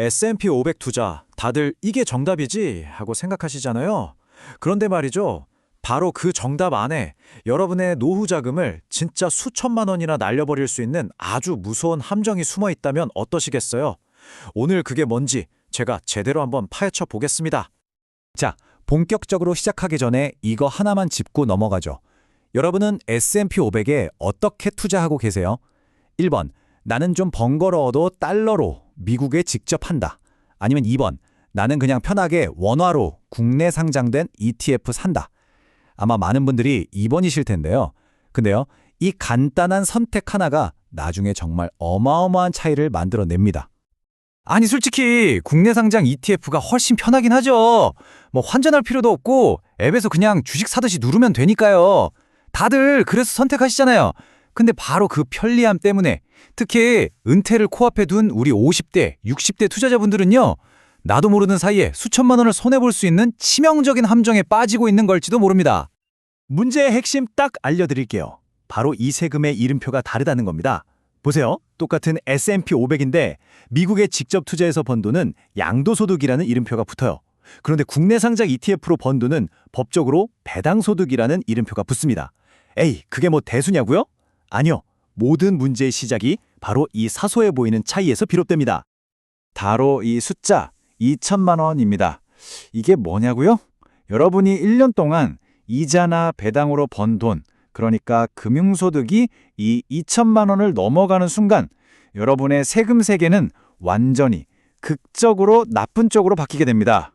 S&P 500 투자, 다들 이게 정답이지 하고 생각하시잖아요. 그런데 말이죠. 바로 그 정답 안에 여러분의 노후 자금을 진짜 수천만 원이나 날려버릴 수 있는 아주 무서운 함정이 숨어 있다면 어떠시겠어요? 오늘 그게 뭔지 제가 제대로 한번 파헤쳐 보겠습니다. 자, 본격적으로 시작하기 전에 이거 하나만 짚고 넘어가죠. 여러분은 S&P 500에 어떻게 투자하고 계세요? 1번, 나는 좀 번거로워도 달러로 미국에 직접 한다. 아니면 2번, 나는 그냥 편하게 원화로 국내 상장된 ETF 산다. 아마 많은 분들이 2번이실 텐데요. 근데요, 이 간단한 선택 하나가 나중에 정말 어마어마한 차이를 만들어냅니다. 아니 솔직히 국내 상장 ETF가 훨씬 편하긴 하죠. 뭐 환전할 필요도 없고 앱에서 그냥 주식 사듯이 누르면 되니까요. 다들 그래서 선택하시잖아요. 근데 바로 그 편리함 때문에 특히 은퇴를 코앞에 둔 우리 50대, 60대 투자자분들은요. 나도 모르는 사이에 수천만 원을 손해볼 수 있는 치명적인 함정에 빠지고 있는 걸지도 모릅니다. 문제의 핵심 딱 알려드릴게요. 바로 이 세금의 이름표가 다르다는 겁니다. 보세요. 똑같은 S&P 500인데 미국에 직접 투자해서 번 돈은 양도소득이라는 이름표가 붙어요. 그런데 국내 상장 ETF로 번 돈은 법적으로 배당소득이라는 이름표가 붙습니다. 에이, 그게 뭐 대수냐고요? 아니요. 모든 문제의 시작이 바로 이 사소해 보이는 차이에서 비롯됩니다. 바로 이 숫자 2천만 원입니다. 이게 뭐냐고요? 여러분이 1년 동안 이자나 배당으로 번 돈, 그러니까 금융소득이 이 2천만 원을 넘어가는 순간 여러분의 세금 세계는 완전히 극적으로 나쁜 쪽으로 바뀌게 됩니다.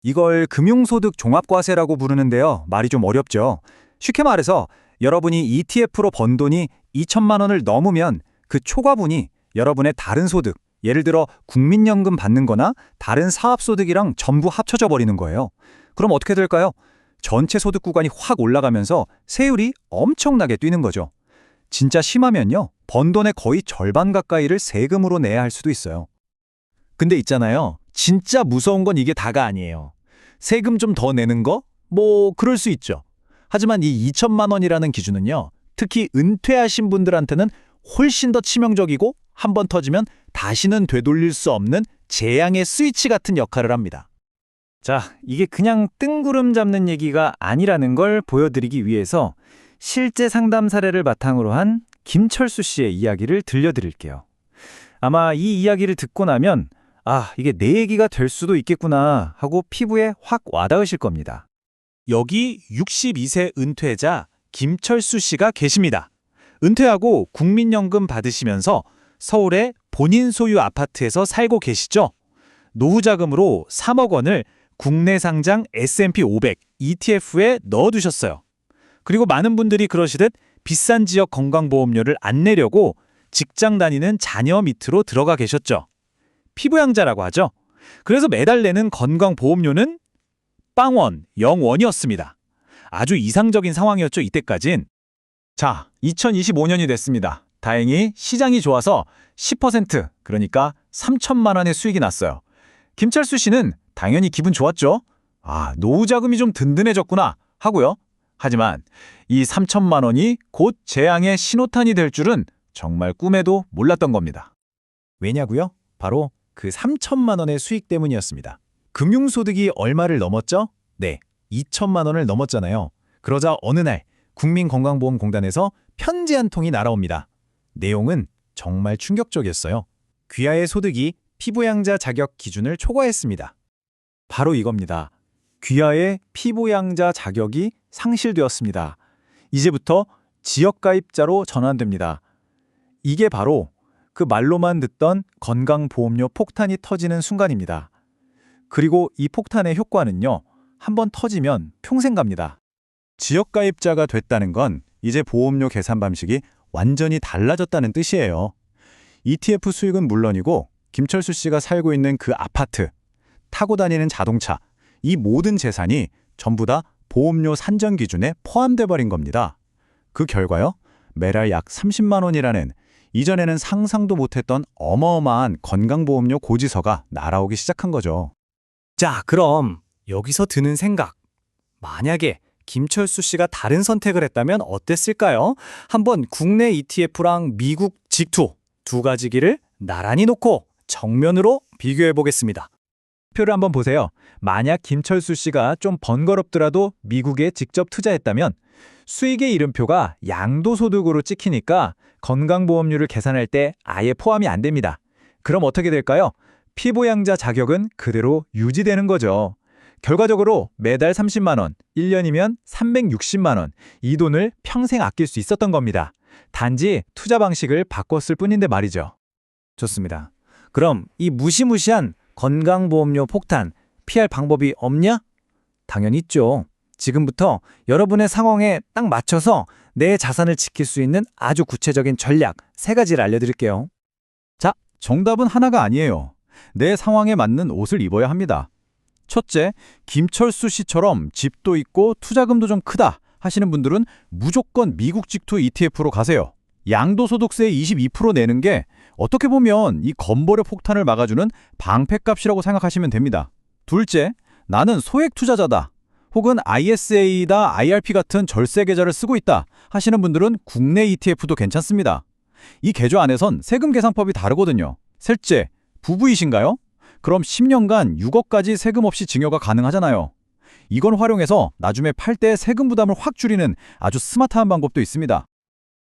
이걸 금융소득 종합과세라고 부르는데요. 말이 좀 어렵죠. 쉽게 말해서 여러분이 ETF로 번 돈이 2천만 원을 넘으면 그 초과분이 여러분의 다른 소득, 예를 들어 국민연금 받는 거나 다른 사업소득이랑 전부 합쳐져 버리는 거예요. 그럼 어떻게 될까요? 전체 소득 구간이 확 올라가면서 세율이 엄청나게 뛰는 거죠. 진짜 심하면요. 번 돈의 거의 절반 가까이를 세금으로 내야 할 수도 있어요. 근데 있잖아요. 진짜 무서운 건 이게 다가 아니에요. 세금 좀 더 내는 거? 뭐 그럴 수 있죠. 하지만 이 2천만 원이라는 기준은요. 특히 은퇴하신 분들한테는 훨씬 더 치명적이고 한 번 터지면 다시는 되돌릴 수 없는 재앙의 스위치 같은 역할을 합니다. 자, 이게 그냥 뜬구름 잡는 얘기가 아니라는 걸 보여드리기 위해서 실제 상담 사례를 바탕으로 한 김철수 씨의 이야기를 들려드릴게요. 아마 이 이야기를 듣고 나면 이게 내 얘기가 될 수도 있겠구나 하고 피부에 확 와닿으실 겁니다. 여기 62세 은퇴자 김철수 씨가 계십니다. 은퇴하고 국민연금 받으시면서 서울의 본인 소유 아파트에서 살고 계시죠? 노후 자금으로 3억 원을 국내 상장 S&P 500 ETF에 넣어두셨어요. 그리고 많은 분들이 그러시듯 비싼 지역 건강보험료를 안 내려고 직장 다니는 자녀 밑으로 들어가 계셨죠. 피부양자라고 하죠. 그래서 매달 내는 건강보험료는 빵원, 0원이었습니다. 아주 이상적인 상황이었죠, 이때까진. 자, 2025년이 됐습니다. 다행히 시장이 좋아서 10%, 그러니까 3천만 원의 수익이 났어요. 김철수 씨는 당연히 기분 좋았죠. 노후 자금이 좀 든든해졌구나 하고요. 하지만 이 3천만 원이 곧 재앙의 신호탄이 될 줄은 정말 꿈에도 몰랐던 겁니다. 왜냐고요? 바로 그 3천만 원의 수익 때문이었습니다. 금융소득이 얼마를 넘었죠? 네, 2천만 원을 넘었잖아요. 그러자 어느 날 국민건강보험공단에서 편지 한 통이 날아옵니다. 내용은 정말 충격적이었어요. 귀하의 소득이 피부양자 자격 기준을 초과했습니다. 바로 이겁니다. 귀하의 피부양자 자격이 상실되었습니다. 이제부터 지역가입자로 전환됩니다. 이게 바로 그 말로만 듣던 건강보험료 폭탄이 터지는 순간입니다. 그리고 이 폭탄의 효과는요. 한번 터지면 평생 갑니다. 지역가입자가 됐다는 건 이제 보험료 계산 방식이 완전히 달라졌다는 뜻이에요. ETF 수익은 물론이고 김철수 씨가 살고 있는 그 아파트, 타고 다니는 자동차, 이 모든 재산이 전부 다 보험료 산정 기준에 포함돼 버린 겁니다. 그 결과요, 매달 약 30만 원이라는 이전에는 상상도 못했던 어마어마한 건강보험료 고지서가 날아오기 시작한 거죠. 자, 그럼 여기서 드는 생각. 만약에 김철수 씨가 다른 선택을 했다면 어땠을까요? 한번 국내 ETF랑 미국 직투 두 가지 길을 나란히 놓고 정면으로 비교해 보겠습니다. 표를 한번 보세요. 만약 김철수 씨가 좀 번거롭더라도 미국에 직접 투자했다면 수익의 이름표가 양도소득으로 찍히니까 건강보험료를 계산할 때 아예 포함이 안 됩니다. 그럼 어떻게 될까요? 피보양자 자격은 그대로 유지되는 거죠. 결과적으로 매달 30만 원, 1년이면 360만 원, 이 돈을 평생 아낄 수 있었던 겁니다. 단지 투자 방식을 바꿨을 뿐인데 말이죠. 좋습니다. 그럼 이 무시무시한 건강보험료 폭탄 피할 방법이 없냐? 당연히 있죠. 지금부터 여러분의 상황에 딱 맞춰서 내 자산을 지킬 수 있는 아주 구체적인 전략 3가지를 알려드릴게요. 자, 정답은 하나가 아니에요. 내 상황에 맞는 옷을 입어야 합니다. 첫째, 김철수 씨처럼 집도 있고 투자금도 좀 크다 하시는 분들은 무조건 미국 직투 ETF로 가세요. 양도소득세 22% 내는 게 어떻게 보면 이 건보료 폭탄을 막아주는 방패값이라고 생각하시면 됩니다. 둘째, 나는 소액 투자자다. 혹은 ISA다, IRP 같은 절세 계좌를 쓰고 있다 하시는 분들은 국내 ETF도 괜찮습니다. 이 계좌 안에선 세금 계산법이 다르거든요. 셋째, 부부이신가요? 그럼 10년간 6억까지 세금 없이 증여가 가능하잖아요. 이건 활용해서 나중에 팔 때 세금 부담을 확 줄이는 아주 스마트한 방법도 있습니다.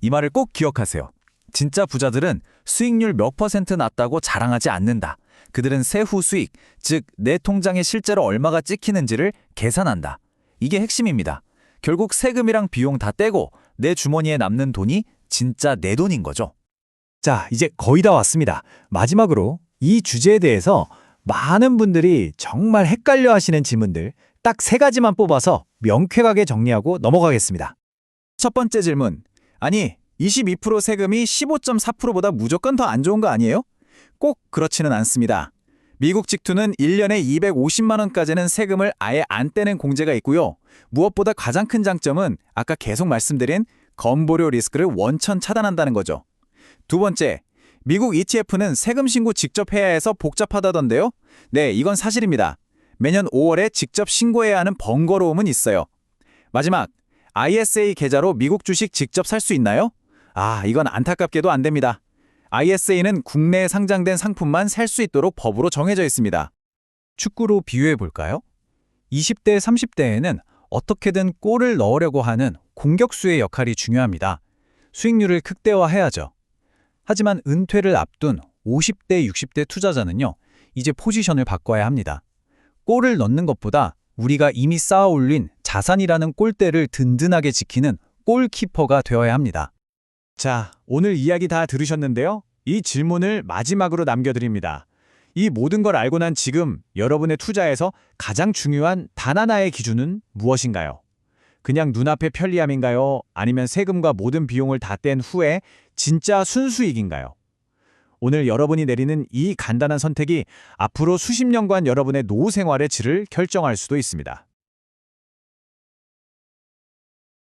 이 말을 꼭 기억하세요. 진짜 부자들은 수익률 몇 % 낮다고 자랑하지 않는다. 그들은 세후 수익, 즉 내 통장에 실제로 얼마가 찍히는지를 계산한다. 이게 핵심입니다. 결국 세금이랑 비용 다 떼고 내 주머니에 남는 돈이 진짜 내 돈인 거죠. 자, 이제 거의 다 왔습니다. 마지막으로 이 주제에 대해서 많은 분들이 정말 헷갈려 하시는 질문들 딱 3가지만 뽑아서 명쾌하게 정리하고 넘어가겠습니다. 첫 번째 질문. 아니, 22% 세금이 15.4%보다 무조건 더 안 좋은 거 아니에요? 꼭 그렇지는 않습니다. 미국 직투는 1년에 250만 원까지는 세금을 아예 안 떼는 공제가 있고요. 무엇보다 가장 큰 장점은 아까 계속 말씀드린 건보료 리스크를 원천 차단한다는 거죠. 두 번째, 미국 ETF는 세금 신고 직접 해야 해서 복잡하다던데요? 네, 이건 사실입니다. 매년 5월에 직접 신고해야 하는 번거로움은 있어요. 마지막, ISA 계좌로 미국 주식 직접 살 수 있나요? 이건 안타깝게도 안 됩니다. ISA는 국내에 상장된 상품만 살 수 있도록 법으로 정해져 있습니다. 축구로 비유해 볼까요? 20대, 30대에는 어떻게든 골을 넣으려고 하는 공격수의 역할이 중요합니다. 수익률을 극대화해야죠. 하지만 은퇴를 앞둔 50대, 60대 투자자는요, 이제 포지션을 바꿔야 합니다. 골을 넣는 것보다 우리가 이미 쌓아 올린 자산이라는 골대를 든든하게 지키는 골키퍼가 되어야 합니다. 자, 오늘 이야기 다 들으셨는데요. 이 질문을 마지막으로 남겨드립니다. 이 모든 걸 알고 난 지금 여러분의 투자에서 가장 중요한 단 하나의 기준은 무엇인가요? 그냥 눈앞의 편리함인가요? 아니면 세금과 모든 비용을 다 뗀 후에 진짜 순수익인가요? 오늘 여러분이 내리는 이 간단한 선택이 앞으로 수십 년간 여러분의 노후 생활의 질을 결정할 수도 있습니다.